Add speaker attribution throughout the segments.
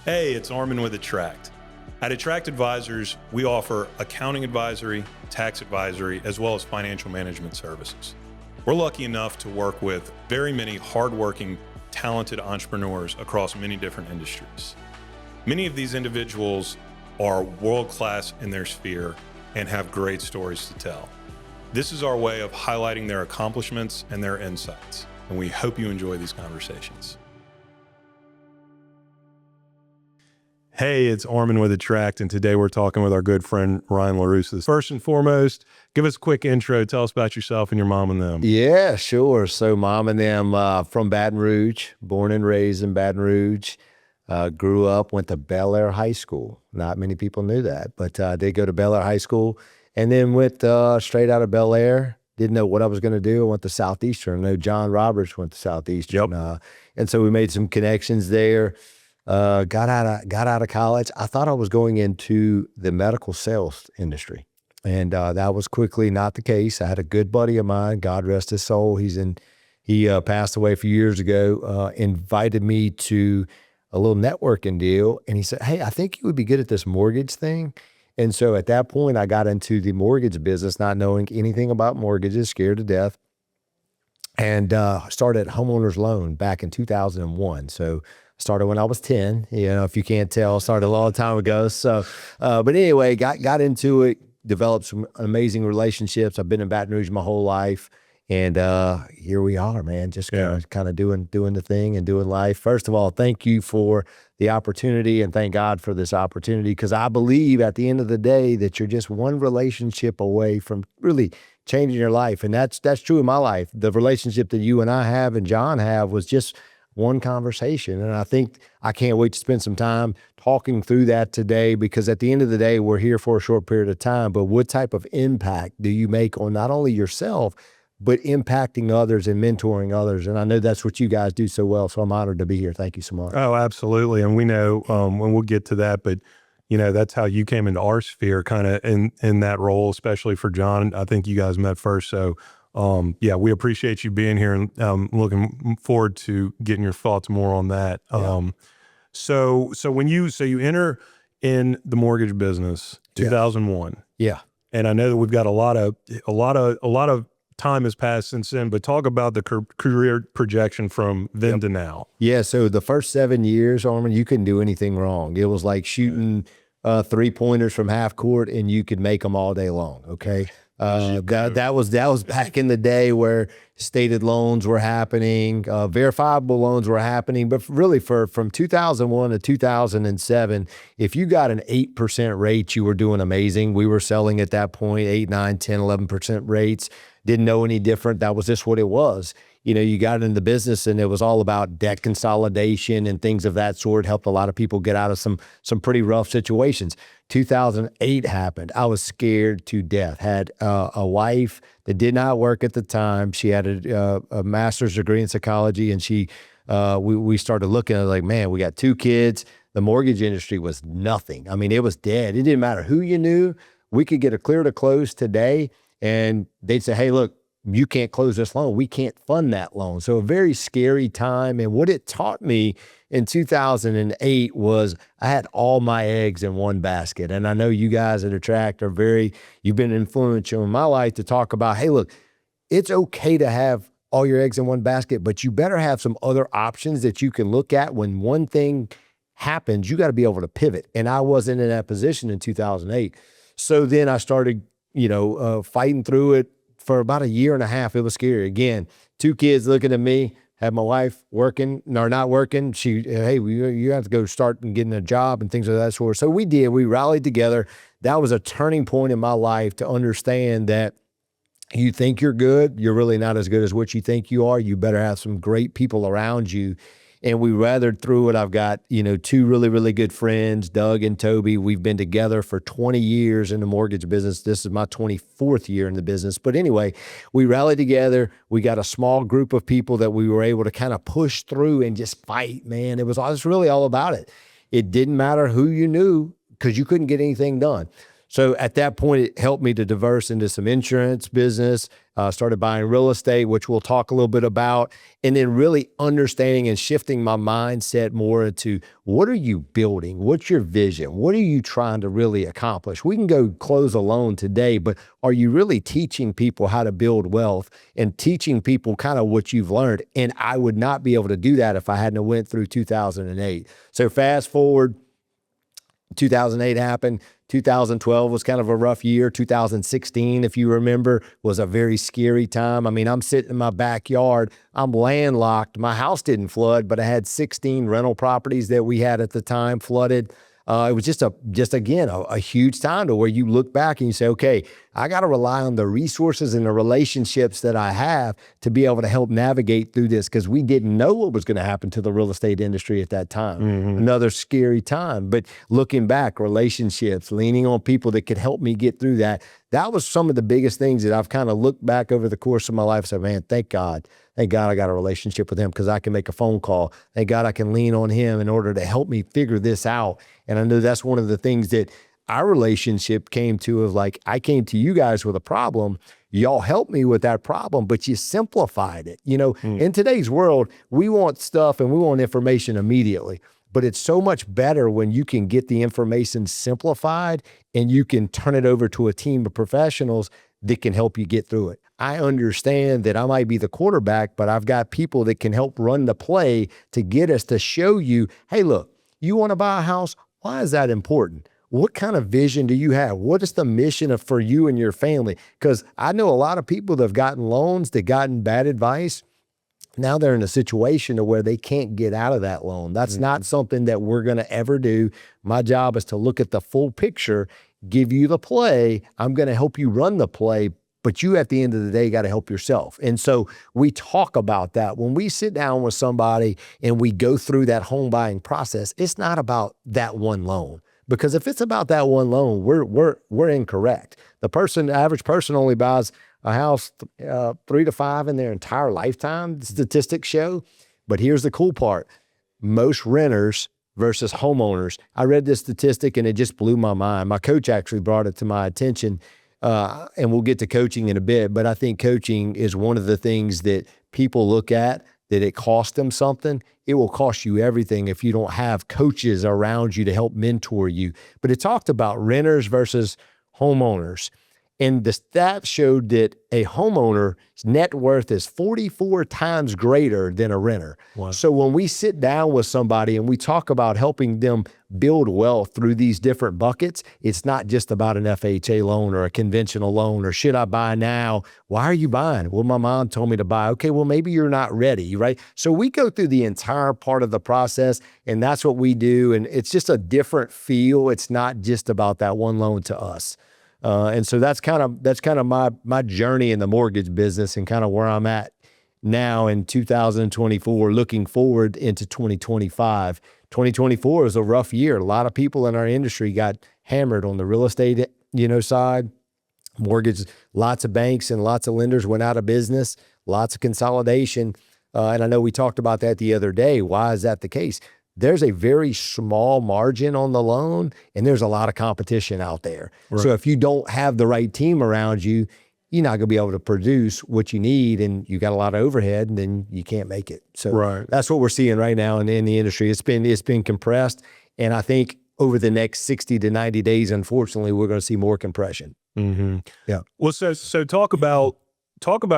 Speaker 1: Hey, it's Armand with Attract. At Attract Advisors, we offer accounting advisory, tax advisory, as well as financial management services. We're lucky enough to work with very many hardworking, talented entrepreneurs across many different industries. Many of these individuals are world-class in their sphere and have great stories to tell. This is our way of highlighting their accomplishments and their insights, and we hope you enjoy these conversations. Hey, it's Armand with Attract, and today we're talking with our good friend, Ryan LaRussa. First and foremost, give us a quick intro. Tell us about yourself and your mom and them.
Speaker 2: Yeah, sure. So mom and them from Baton Rouge, born and raised in Baton Rouge, grew up, went to Bel Air High School. Not many people knew that, but I did go to Bel Air High School and then went straight out of Bel Air. Didn't know what I was going to do. I went to Southeastern. I know John Roberts went to Southeastern.
Speaker 1: Yep.
Speaker 2: And so we made some connections there. Got out of college. I thought I was going into the medical sales industry, and that was quickly not the case. I had a good buddy of mine, God rest his soul. He passed away a few years ago. Invited me to a little networking deal, and he said, "Hey, I think you would be good at this mortgage thing." And so at that point, I got into the mortgage business, not knowing anything about mortgages, scared to death, and started homeowners loan back in 2001. So started when I was 10, if you can't tell, started a long time ago. So, but anyway, got into it, developed some amazing relationships. I've been in Baton Rouge my whole life. And here we are, man, just kind of doing the thing and doing life. First of all, thank you for the opportunity, and thank God for this opportunity, because I believe at the end of the day that you're just one relationship away from really changing your life. And that's true in my life. The relationship that you and I have and John have was just one conversation. And I think I can't wait to spend some time talking through that today, because at the end of the day, we're here for a short period of time, but what type of impact do you make on not only yourself, but impacting others and mentoring others? And I know that's what you guys do so well. So I'm honored to be here. Thank you so much.
Speaker 1: Oh, absolutely. And we know, when we'll get to that, but that's how you came into our sphere kind of in that role, especially for John. I think you guys met first. So we appreciate you being here, and looking forward to getting your thoughts more on that.
Speaker 2: Yeah.
Speaker 1: So when you enter in the mortgage business, 2001.
Speaker 2: Yeah.
Speaker 1: And I know that we've got a lot of time has passed since then, but talk about the career projection from then to now.
Speaker 2: Yeah. So the first 7 years, Armand, you couldn't do anything wrong. It was like shooting 3-pointers from half court, and you could make them all day long. Okay. That was back in the day where stated loans were happening, verifiable loans were happening. But really, from 2001 to 2007, if you got an 8% rate, you were doing amazing. We were selling at that point 8, 9, 10, 11% rates. Didn't know any different. That was just what it was. You got in the business, and it was all about debt consolidation and things of that sort. Helped a lot of people get out of some pretty rough situations. 2008 happened. I was scared to death. Had a wife that did not work at the time. She had a master's degree in psychology, and we started looking at it like, man, we got 2 kids. The mortgage industry was nothing. I mean, it was dead. It didn't matter who you knew. We could get a clear to close today, and they'd say, hey, look, you can't close this loan. We can't fund that loan. So a very scary time. And what it taught me in 2008 was I had all my eggs in one basket. And I know you guys at Attract you've been influential in my life to talk about, hey, look, it's okay to have all your eggs in one basket, but you better have some other options that you can look at when one thing happens. You got to be able to pivot. And I wasn't in that position in 2008. So then I started, fighting through it. For about a year and a half, it was scary. Again, 2 kids looking at me, had my wife working or not working. You have to go start and getting a job and things of that sort. So we did. We rallied together. That was a turning point in my life to understand that you think you're good, you're really not as good as what you think you are. You better have some great people around you. And we weathered through it. I've got, 2 really, really good friends, Doug and Toby. We've been together for 20 years in the mortgage business. This is my 24th year in the business. But anyway, we rallied together. We got a small group of people that we were able to kind of push through and just fight, man. It was really all about it. It didn't matter who you knew, because you couldn't get anything done. So at that point, it helped me to diverse into some insurance business. started buying real estate, which we'll talk a little bit about, and then really understanding and shifting my mindset more into what are you building? What's your vision? What are you trying to really accomplish? We can go close a loan today, but are you really teaching people how to build wealth and teaching people kind of what you've learned? And I would not be able to do that if I hadn't went through 2008. So fast forward, 2008 happened. 2012 was kind of a rough year. 2016, if you remember, was a very scary time. I mean, I'm sitting in my backyard. I'm landlocked. My house didn't flood, but I had 16 rental properties that we had at the time flooded. It was just a huge time to where you look back and you say, okay, I got to rely on the resources and the relationships that I have to be able to help navigate through this, because we didn't know what was going to happen to the real estate industry at that time. Mm-hmm. Another scary time. But looking back, relationships, leaning on people that could help me get through that, that was some of the biggest things that I've kind of looked back over the course of my life and said, man, thank God I got a relationship with him, because I can make a phone call. Thank God I can lean on him in order to help me figure this out. And I know that's one of the things that our relationship came to, of like, I came to you guys with a problem. Y'all helped me with that problem, but you simplified it. You know, in today's world, we want stuff and we want information immediately. But it's so much better when you can get the information simplified and you can turn it over to a team of professionals that can help you get through it. I understand that I might be the quarterback, but I've got people that can help run the play to get us to show you, hey, look, you want to buy a house? Why is that important? What kind of vision do you have? What is the mission for you and your family? Because I know a lot of people that have gotten loans, that gotten bad advice. Now they're in a situation to where they can't get out of that loan. That's not something that we're going to ever do. My job is to look at the full picture, give you the play. I'm going to help you run the play, but you at the end of the day got to help yourself. And so we talk about that. When we sit down with somebody and we go through that home buying process, it's not about that one loan. Because if it's about that one loan, we're incorrect. The average person only buys a house 3 to 5 in their entire lifetime, statistics show. But here's the cool part. Most renters versus homeowners. I read this statistic and it just blew my mind. My coach actually brought it to my attention, and we'll get to coaching in a bit, but I think coaching is one of the things that people look at, that it costs them something. It will cost you everything if you don't have coaches around you to help mentor you. But it talked about renters versus homeowners. And the stats showed that a homeowner's net worth is 44 times greater than a renter. Wow. So when we sit down with somebody and we talk about helping them build wealth through these different buckets, it's not just about an FHA loan or a conventional loan or should I buy now? Why are you buying? Well, my mom told me to buy. Okay, well, maybe you're not ready, right? So we go through the entire part of the process, and that's what we do. And it's just a different feel. It's not just about that one loan to us. And so that's kind of my journey in the mortgage business and kind of where I'm at now in 2024, looking forward into 2025. 2024 was a rough year. A lot of people in our industry got hammered on the real estate, side. Mortgage, lots of banks and lots of lenders went out of business, lots of consolidation. And I know we talked about that the other day. Why is that the case? There's a very small margin on the loan and there's a lot of competition out there. Right. So if you don't have the right team around you, you're not going to be able to produce what you need, and you got a lot of overhead, and then you can't make it. So That's what we're seeing right now in the industry. It's been compressed, and I think over the next 60 to 90 days, unfortunately, we're going to see more compression. Mm-hmm. Yeah.
Speaker 1: Well, so talk about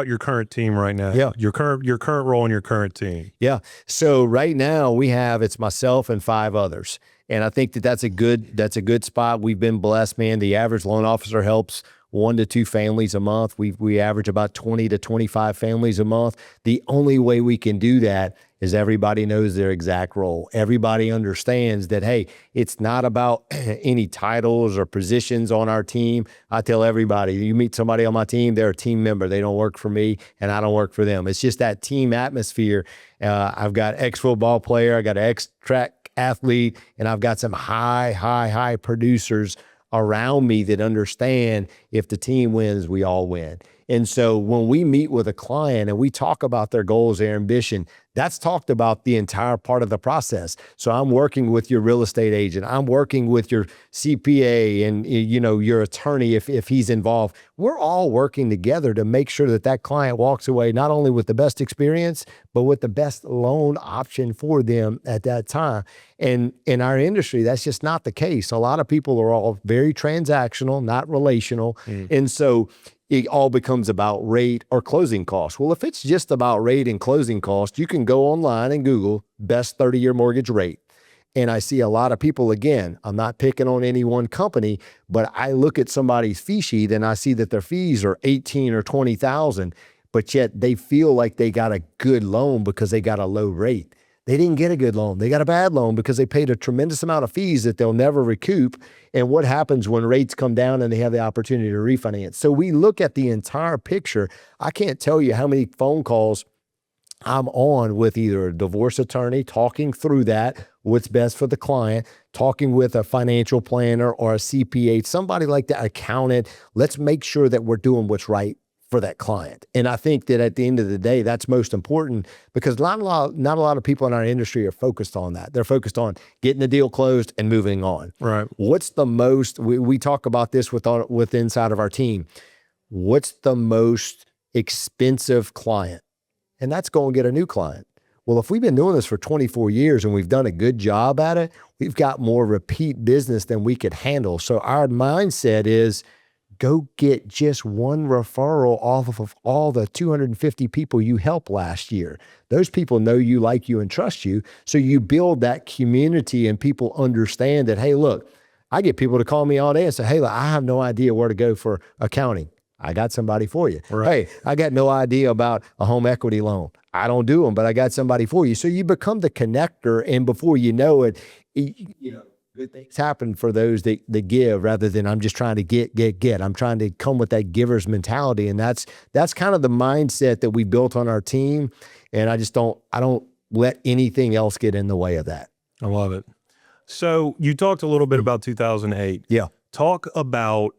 Speaker 1: your current team right now.
Speaker 2: Yeah.
Speaker 1: Your current role in your current team.
Speaker 2: Yeah. So right now it's myself and 5 others. And I think that's a good spot. We've been blessed, man. The average loan officer helps 1 to 2 families a month. We average about 20 to 25 families a month. The only way we can do that is everybody knows their exact role. Everybody understands that, hey, it's not about any titles or positions on our team. I tell everybody, you meet somebody on my team, they're a team member. They don't work for me and I don't work for them. It's just that team atmosphere. I've got ex-football player, I got an ex-track athlete, and I've got some high producers around me that understand if the team wins, we all win. And so when we meet with a client and we talk about their goals, their ambition, that's talked about the entire part of the process. So I'm working with your real estate agent. I'm working with your CPA and, you know, your attorney if he's involved. We're all working together to make sure that that client walks away not only with the best experience, but with the best loan option for them at that time. And in our industry, that's just not the case. A lot of people are all very transactional, not relational. And so it all becomes about rate or closing costs. Well, if it's just about rate and closing costs, you can go online and Google best 30-year mortgage rate. And I see a lot of people, again, I'm not picking on any one company, but I look at somebody's fee sheet and I see that their fees are 18 or 20,000, but yet they feel like they got a good loan because they got a low rate. They didn't get a good loan. They got a bad loan because they paid a tremendous amount of fees that they'll never recoup. And what happens when rates come down and they have the opportunity to refinance? So we look at the entire picture. I can't tell you how many phone calls I'm on with either a divorce attorney, talking through that, what's best for the client, talking with a financial planner or a CPA, somebody like that, accountant. Let's make sure that we're doing what's right for that client. And I think that at the end of the day, that's most important because not a lot of people in our industry are focused on that. They're focused on getting the deal closed and moving on.
Speaker 1: Right.
Speaker 2: What's the most, we talk about this with inside of our team. What's the most expensive client? And that's going to get a new client. Well, if we've been doing this for 24 years and we've done a good job at it, we've got more repeat business than we could handle. So our mindset is, go get just one referral off of all the 250 people you helped last year. Those people know you, like you, and trust you. So you build that community and people understand that, hey, look, I get people to call me all day and say, hey, look, I have no idea where to go for accounting. I got somebody for you.
Speaker 1: Right.
Speaker 2: Hey, I got no idea about a home equity loan. I don't do them, but I got somebody for you. So you become the connector, and before you know it, you know, good things happen for those that give rather than I'm just trying to get. I'm trying to come with that giver's mentality. And that's kind of the mindset that we built on our team. And I don't let anything else get in the way of that.
Speaker 1: I love it. So you talked a little bit about 2008.
Speaker 2: Yeah.
Speaker 1: Talk about,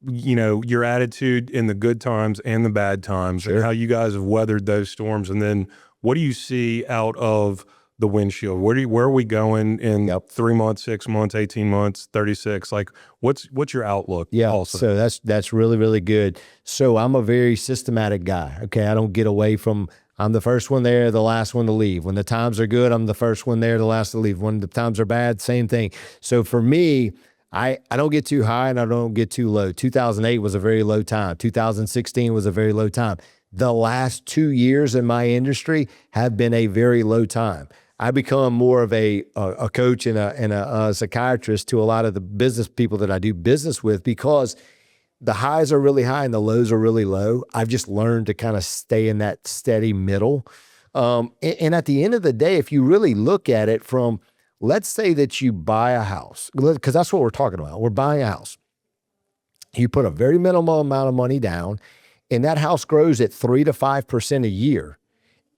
Speaker 1: you know, your attitude in the good times and the bad times,
Speaker 2: Sure.
Speaker 1: and how you guys have weathered those storms. And then what do you see out of the windshield? Where are we going in 3 months, 6 months, 18 months, 36? Like what's your outlook?
Speaker 2: Yeah.
Speaker 1: Also?
Speaker 2: So that's really, really good. So I'm a very systematic guy. Okay. I don't get away from, I'm the first one there, the last one to leave. When the times are good, I'm the first one there, the last to leave. When the times are bad, same thing. So for me, I don't get too high and I don't get too low. 2008 was a very low time. 2016 was a very low time. The last 2 years in my industry have been a very low time. I become more of a coach and a psychiatrist to a lot of the business people that I do business with because the highs are really high and the lows are really low. I've just learned to kind of stay in that steady middle. And at the end of the day, if you really look at it from, let's say that you buy a house, because that's what we're talking about. We're buying a house. You put a very minimal amount of money down and that house grows at 3 to 5% a year.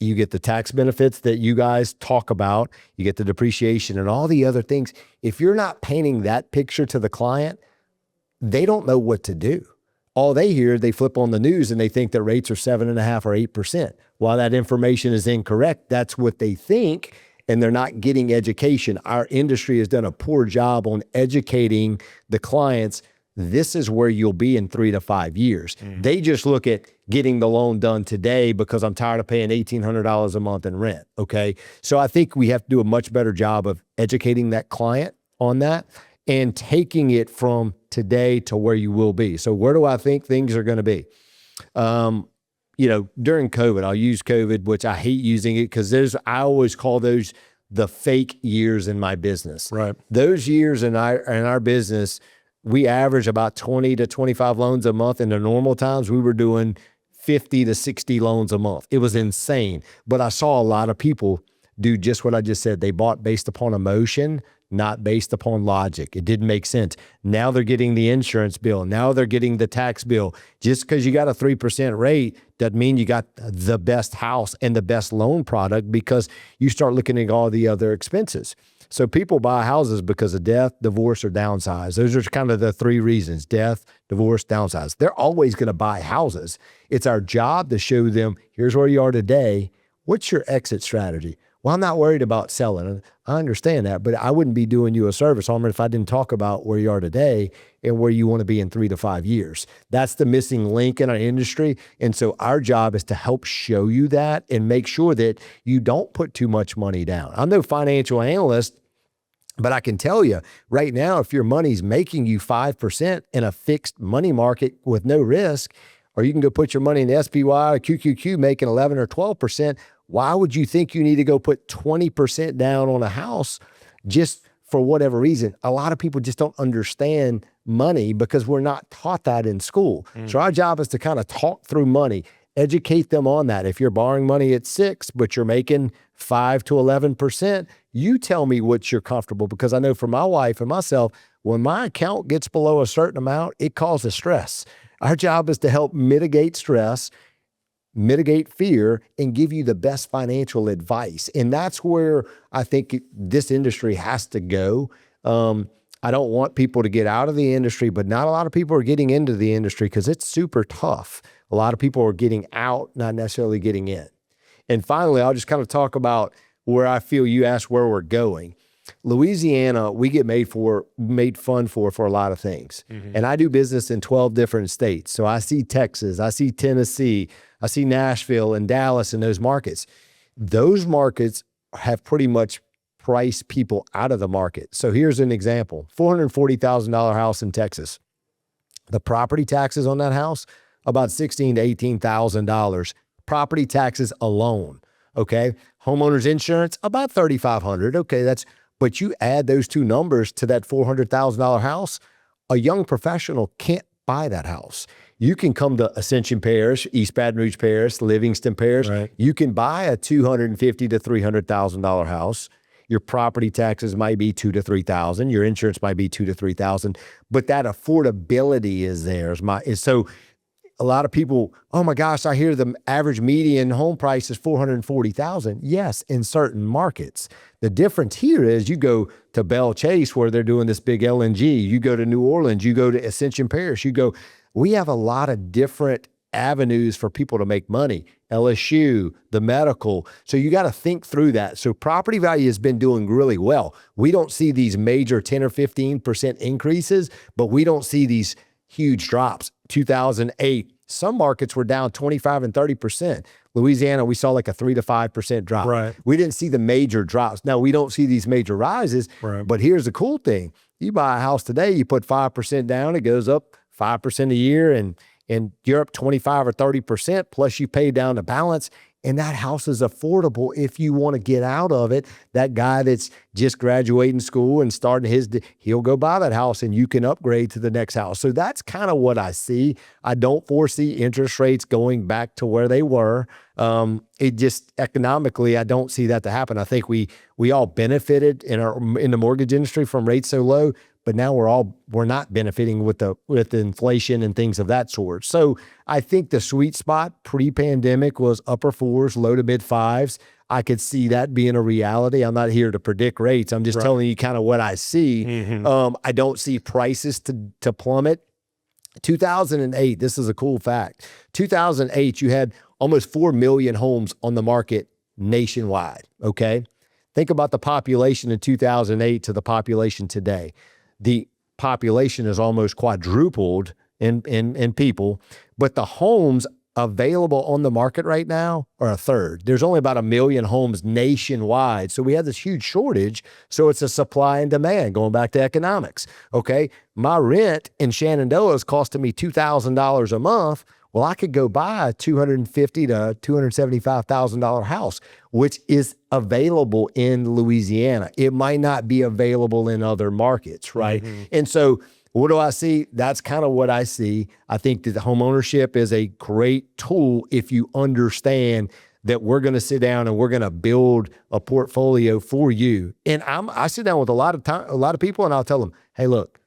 Speaker 2: You get the tax benefits that you guys talk about. You get the depreciation and all the other things. If you're not painting that picture to the client, they don't know what to do. All they hear, they flip on the news and they think that rates are 7.5% or 8%. While that information is incorrect, that's what they think, and they're not getting education. Our industry has done a poor job on educating the clients. This is where you'll be in 3 to 5 years. They just look at getting the loan done today because I'm tired of paying $1,800 a month in rent, okay? So I think we have to do a much better job of educating that client on that and taking it from today to where you will be. So where do I think things are gonna be? You know, during COVID, I'll use COVID, which I hate using it because I always call those the fake years in my business.
Speaker 1: Right.
Speaker 2: Those years in our business, we average about 20 to 25 loans a month. In the normal times, we were doing 50 to 60 loans a month. It was insane. But I saw a lot of people do just what I just said. They bought based upon emotion, not based upon logic. It didn't make sense. Now they're getting the insurance bill. Now they're getting the tax bill. Just because you got a 3% rate doesn't mean you got the best house and the best loan product, because you start looking at all the other expenses. So people buy houses because of death, divorce, or downsize. Those are kind of the three reasons: death, divorce, downsize. They're always going to buy houses. It's our job to show them, here's where you are today. What's your exit strategy? Well, I'm not worried about selling. I understand that, but I wouldn't be doing you a service, Armand, if I didn't talk about where you are today and where you want to be in 3 to 5 years. That's the missing link in our industry. And so our job is to help show you that and make sure that you don't put too much money down. I'm no financial analyst, but I can tell you right now, if your money's making you 5% in a fixed money market with no risk, or you can go put your money in the SPY or QQQ making 11 or 12%, why would you think you need to go put 20% down on a house just for whatever reason? A lot of people just don't understand money because we're not taught that in school. So our job is to kind of talk through money, educate them on that. If you're borrowing money at 6, but you're making 5 to 11%, you tell me what you're comfortable, because I know for my wife and myself, when my account gets below a certain amount, it causes stress. Our job is to help mitigate stress, mitigate fear, and give you the best financial advice. And that's where I think this industry has to go. I don't want people to get out of the industry, but not a lot of people are getting into the industry because it's super tough. A lot of people are getting out, not necessarily getting in. And finally, I'll just kind of talk about where I feel you asked where we're going. Louisiana, we get made fun for a lot of things. And I do business in 12 different states. So I see Texas, I see Tennessee, I see Nashville and Dallas and those markets. Those markets have pretty much priced people out of the market. So here's an example: $440,000 house in Texas. The property taxes on that house, about $16,000 to $18,000. Property taxes alone. Okay. Homeowners insurance, about $3,500. Okay. But you add those two numbers to that $400,000 house, a young professional can't buy that house. You can come to Ascension Parish, East Baton Rouge Parish, Livingston Parish. Right. You can buy a $250,000 to $300,000 house. Your property taxes might be $2,000 to $3,000. Your insurance might be $2,000 to $3,000. But that affordability is there. So a lot of people, oh my gosh, I hear the average median home price is $440,000. Yes, in certain markets. The difference here is you go to Belle Chase where they're doing this big LNG. You go to New Orleans, you go to Ascension Parish, we have a lot of different avenues for people to make money. LSU, the medical. So you got to think through that. So property value has been doing really well. We don't see these major 10 or 15% increases, but we don't see these huge drops. 2008, some markets were down 25 and 30%. Louisiana, we saw like a 3 to 5% drop. Right. We didn't see the major drops. Now, we don't see these major rises, right, but here's the cool thing. You buy a house today, you put 5% down, it goes up 5% a year, and you're up 25 or 30%, plus you pay down the balance. And that house is affordable if you want to get out of it. That guy that's just graduating school and starting he'll go buy that house and you can upgrade to the next house. So that's kind of what I see. I don't foresee interest rates going back to where they were. It just economically, I don't see that to happen. I think we all benefited in the mortgage industry from rates so low, but now we're not benefiting with the inflation and things of that sort. So I think the sweet spot pre-pandemic was upper 4s, low to mid 5s. I could see that being a reality. I'm not here to predict rates. I'm just telling you kind of what I see. I don't see prices to plummet. 2008, this is a cool fact. 2008, you had almost 4 million homes on the market nationwide, okay? Think about the population in 2008 to the population today. The population is almost quadrupled in people, but the homes available on the market right now are a third. There's only about 1 million homes nationwide. So we have this huge shortage. So it's a supply and demand, going back to economics. Okay. My rent in Shenandoah is costing me $2,000 a month. Well, I could go buy a $250,000 to $275,000 house, which is available in Louisiana. It might not be available in other markets, right? And so what do I see? That's kind of what I see. I think that the home ownership is a great tool if you understand that we're going to sit down and we're going to build a portfolio for you. And I sit down with a lot of people, and I'll tell them, hey, look,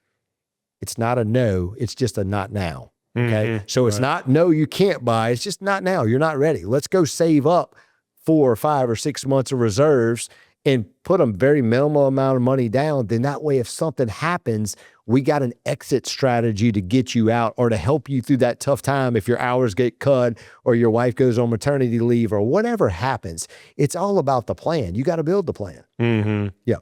Speaker 2: it's not a no, it's just a not now. Okay. So it's not, no, you can't buy. It's just not now. You're not ready. Let's go save up 4 or 5 or 6 months of reserves and put a very minimal amount of money down, then that way if something happens, we got an exit strategy to get you out or to help you through that tough time if your hours get cut or your wife goes on maternity leave or whatever happens. It's all about the plan. You got to build the plan.
Speaker 1: Mm-hmm.
Speaker 2: Yeah.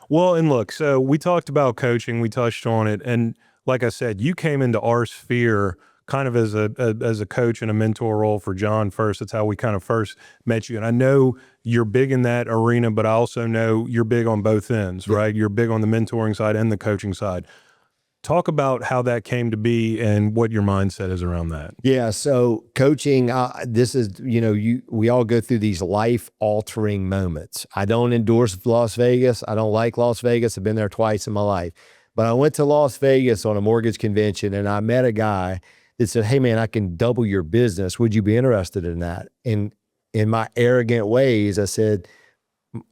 Speaker 1: Well, and look, so we talked about coaching, we touched on it, and like I said, you came into our sphere kind of as a coach and a mentor role for John first. That's how we kind of first met you. And I know you're big in that arena, but I also know you're big on both ends, right? You're big on the mentoring side and the coaching side. Talk about how that came to be and what your mindset is around that.
Speaker 2: Yeah. So coaching, this is, we all go through these life altering moments. I don't endorse Las Vegas. I don't like Las Vegas. I've been there twice in my life, but I went to Las Vegas on a mortgage convention and I met a guy that said, "Hey man, I can double your business. Would you be interested in that?" And in my arrogant ways, I said,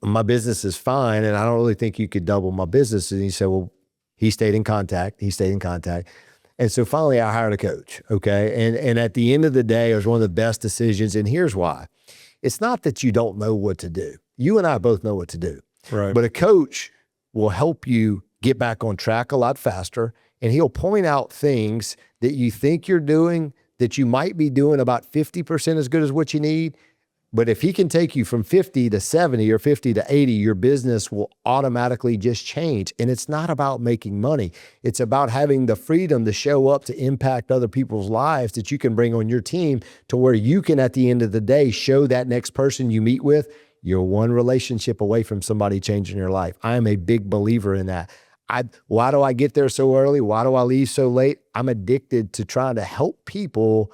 Speaker 2: "My business is fine. And I don't really think you could double my business." And he said, "Well," he stayed in contact. And so finally I hired a coach. Okay. And at the end of the day, it was one of the best decisions. And here's why. It's not that you don't know what to do. You and I both know what to do.
Speaker 1: Right.
Speaker 2: But a coach will help you get back on track a lot faster. And he'll point out things that you think you're doing that you might be doing about 50% as good as what you need. But if he can take you from 50 to 70 or 50 to 80, your business will automatically just change. And it's not about making money. It's about having the freedom to show up to impact other people's lives that you can bring on your team to where you can, at the end of the day, show that next person you meet with, you're one relationship away from somebody changing your life. I am a big believer in that. Why do I get there so early? Why do I leave so late? I'm addicted to trying to help people,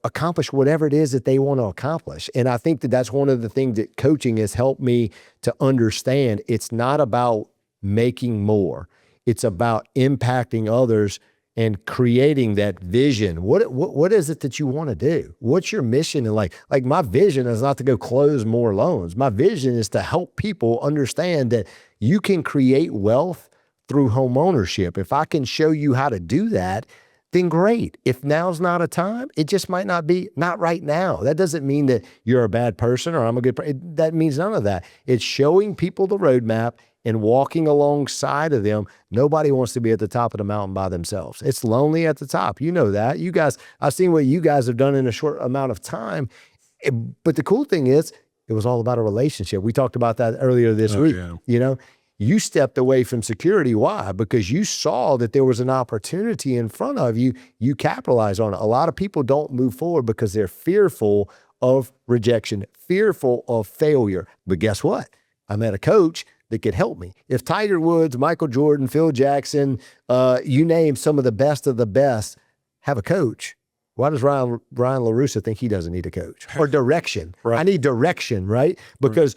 Speaker 2: accomplish whatever it is that they want to accomplish. And I think that that's one of the things that coaching has helped me to understand. It's not about making more. It's about impacting others and creating that vision. What is it that you want to do? What's your mission in life? Like my vision is not to go close more loans. My vision is to help people understand that you can create wealth through home ownership. If I can show you how to do that, then great. If now's not a time, it just might not be, not right now. That doesn't mean that you're a bad person or I'm a good person. That means none of that. It's showing people the roadmap and walking alongside of them. Nobody wants to be at the top of the mountain by themselves. It's lonely at the top. You know that. You guys, I've seen what you guys have done in a short amount of time. But the cool thing is, it was all about a relationship. We talked about that earlier this week. Yeah. You stepped away from security. Why? Because you saw that there was an opportunity in front of you. You capitalized on it. A lot of people don't move forward because they're fearful of rejection, fearful of failure. But guess what? I met a coach that could help me. If Tiger Woods, Michael Jordan, Phil Jackson, you name some of the best have a coach, why does Ryan LaRussa think he doesn't need a coach or direction? Right. I need direction, right? Because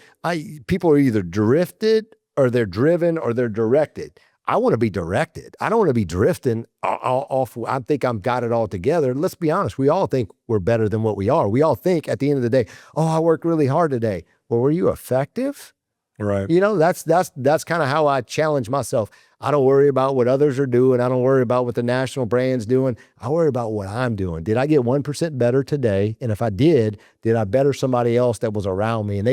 Speaker 2: people are either drifted or they're driven or they're directed. I want to be directed. I don't want to be drifting off. I think I've got it all together. Let's be honest. We all think we're better than what we are. We all think at the end of the day, oh, I worked really hard today. Well, were you effective?
Speaker 1: Right.
Speaker 2: That's kind of how I challenge myself. I don't worry about what others are doing. I don't worry about what the national brand's doing. I worry about what I'm doing. Did I get 1% better today? And if I did I better somebody else that was around me? And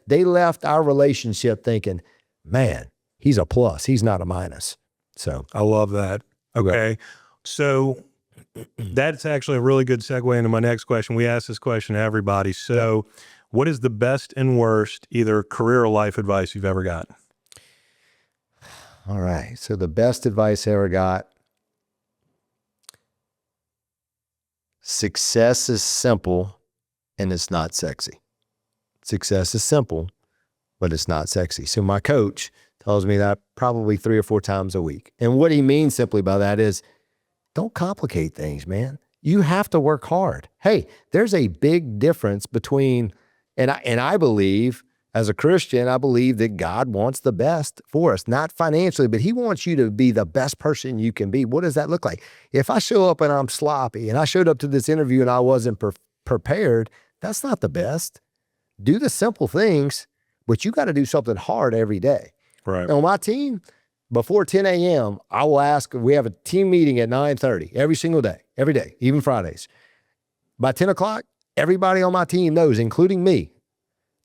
Speaker 2: they left our relationship thinking, man, he's a plus. He's not a minus. So
Speaker 1: I love that. Okay. So that's actually a really good segue into my next question. We ask this question to everybody. So what is the best and worst, either career or life advice you've ever got?
Speaker 2: All right. So the best advice I ever got: success is simple and it's not sexy. Success is simple, but it's not sexy. So my coach tells me that probably 3 or 4 times a week. And what he means simply by that is, don't complicate things, man. You have to work hard. Hey, there's a big difference between, and I believe, as a Christian, I believe that God wants the best for us, not financially, but he wants you to be the best person you can be. What does that look like? If I show up and I'm sloppy, and I showed up to this interview and I wasn't prepared, that's not the best. Do the simple things, but you got to do something hard every day.
Speaker 1: Right.
Speaker 2: On my team, before 10 a.m., I will ask, we have a team meeting at 9:30 every single day, every day, even Fridays. By 10 o'clock, everybody on my team knows, including me,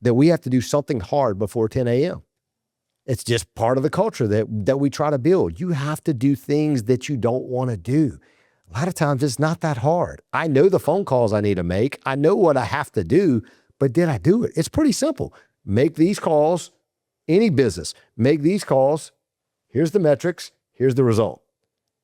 Speaker 2: that we have to do something hard before 10 a.m. It's just part of the culture that we try to build. You have to do things that you don't want to do. A lot of times it's not that hard. I know the phone calls I need to make. I know what I have to do, but did I do it? It's pretty simple. Make these calls, any business, make these calls. Here's the metrics. Here's the result.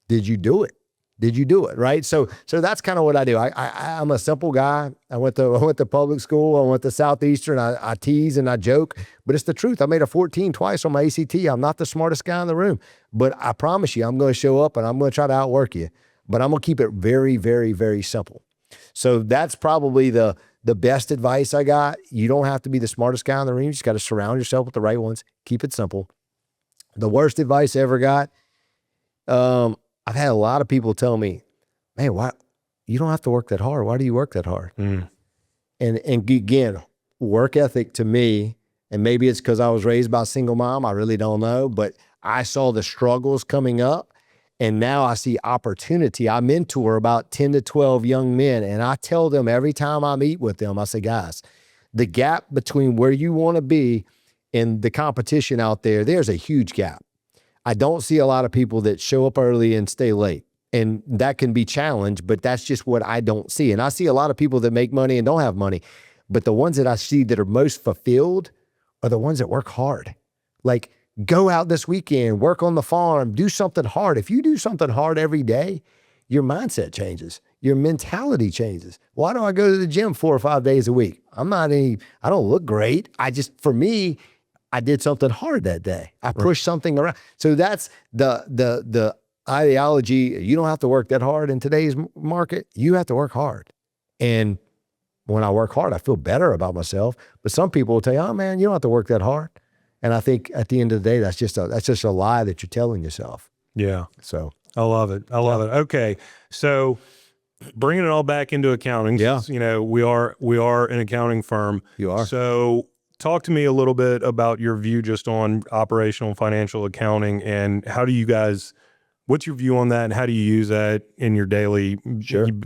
Speaker 2: Did you do it? Did you do it? Right? So that's kind of what I do. I'm a simple guy. I went to public school. I went to Southeastern. I tease and I joke, but it's the truth. I made a 14 twice on my ACT. I'm not the smartest guy in the room, but I promise you, I'm going to show up and I'm going to try to outwork you, but I'm going to keep it very, very, very simple. So that's probably the best advice I got. You don't have to be the smartest guy in the room. You just got to surround yourself with the right ones. Keep it simple. The worst advice I ever got, I've had a lot of people tell me, man, why you don't have to work that hard. Why do you work that hard? And again, work ethic to me, and maybe it's because I was raised by a single mom, I really don't know, but I saw the struggles coming up, and now I see opportunity. I mentor about 10 to 12 young men, and I tell them every time I meet with them, I say, guys, the gap between where you want to be and the competition out there, there's a huge gap. I don't see a lot of people that show up early and stay late, and that can be challenged, but that's just what I don't see. And I see a lot of people that make money and don't have money, but the ones that I see that are most fulfilled are the ones that work hard. Like, go out this weekend, work on the farm, do something hard. If you do something hard every day, your mindset changes. Your mentality changes. Why do I go to the gym 4 or 5 days a week? I don't look great. For me, I did something hard that day. I pushed something around. So that's the ideology. You don't have to work that hard in today's market. You have to work hard. And when I work hard, I feel better about myself. But some people will tell you, oh man, you don't have to work that hard. And I think at the end of the day, that's just a lie that you're telling yourself.
Speaker 1: Yeah.
Speaker 2: So
Speaker 1: I love it. I love it. Okay. So bringing it all back into accounting,
Speaker 2: Yeah.
Speaker 1: you know, we are an accounting firm.
Speaker 2: You are.
Speaker 1: So talk to me a little bit about your view just on operational financial accounting, and how do you guys, what's your view on that, and how do you use that in your daily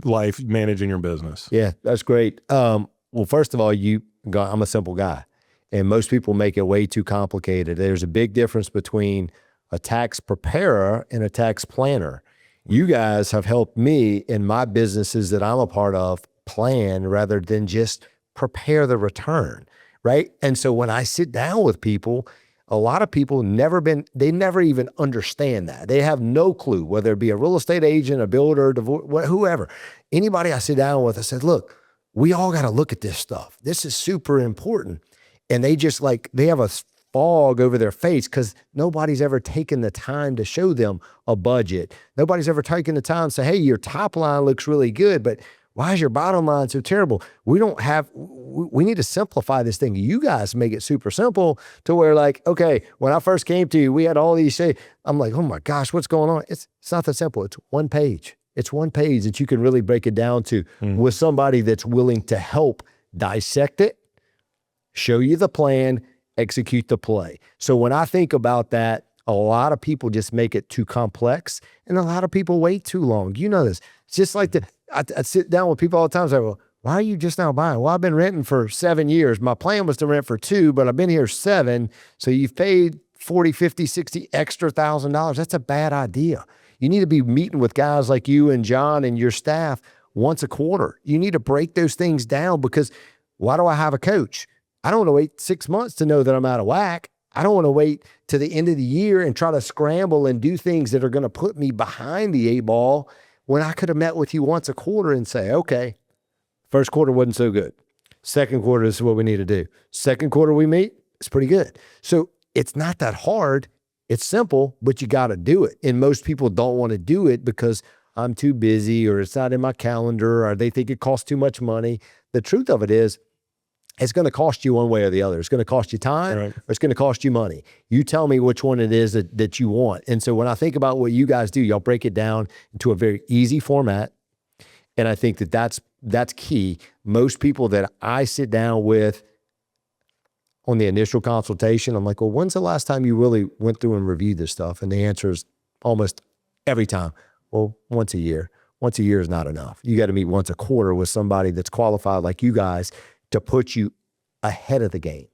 Speaker 1: life managing your business?
Speaker 2: Yeah, that's great. Well, first of all, I'm a simple guy, and most people make it way too complicated. There's a big difference between a tax preparer and a tax planner. You guys have helped me in my businesses that I'm a part of plan rather than just prepare the return, right? And so when I sit down with people, a lot of people they never even understand that. They have no clue, whether it be a real estate agent, a builder, whoever. Anybody I sit down with, I said, look, we all got to look at this stuff. This is super important. And they just they have a fog over their face because nobody's ever taken the time to show them a budget. Nobody's ever taken the time to say, hey, your top line looks really good, but why is your bottom line so terrible? We need to simplify this thing. You guys make it super simple to where okay, when I first came to you, we had all these I'm like, oh my gosh, what's going on? It's not that simple. It's one page. It's one page that you can really break it down to with somebody that's willing to help dissect it, show you the plan, execute the play. So when I think about that, a lot of people just make it too complex, and a lot of people wait too long. You know this. It's just like I sit down with people all the time and say, well, why are you just now buying? Well, I've been renting for 7 years. My plan was to rent for 2, but I've been here 7. So you've paid 40, 50, 60 extra $1,000. That's a bad idea. You need to be meeting with guys like you and John and your staff once a quarter. You need to break those things down, because why do I have a coach? I don't want to wait 6 months to know that I'm out of whack. I don't want to wait to the end of the year and try to scramble and do things that are going to put me behind the 8 ball, when I could have met with you once a quarter and say, okay, first quarter wasn't so good. Second quarter, this is what we need to do. Second quarter we meet, it's pretty good. So it's not that hard. It's simple, but you got to do it. And most people don't want to do it because I'm too busy, or it's not in my calendar, or they think it costs too much money. The truth of it is, it's going to cost you one way or the other. It's going to cost you time, or it's going to cost you money. You tell me which one it is that you want. And so when I think about what you guys do, y'all break it down into a very easy format. And I think that's key. Most people that I sit down with on the initial consultation, I'm like, well, when's the last time you really went through and reviewed this stuff? And the answer is almost every time, well, once a year. Once a year is not enough. You got to meet once a quarter with somebody that's qualified like you guys to put you ahead of the game,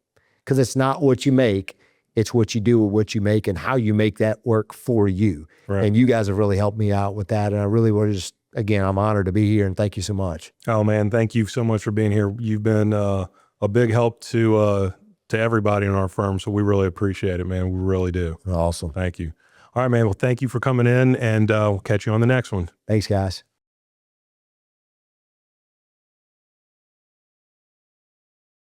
Speaker 2: because it's not what you make, it's what you do with what you make and how you make that work for you.
Speaker 3: Right.
Speaker 2: And you guys have really helped me out with that. And I really want to just, again, I'm honored to be here, and thank you so much.
Speaker 3: Oh man, thank you so much for being here. You've been a big help to everybody in our firm. So we really appreciate it, man. We really do.
Speaker 2: Awesome.
Speaker 3: Thank you. All right, man. Well, thank you for coming in, and we'll catch you on the next one.
Speaker 2: Thanks, guys.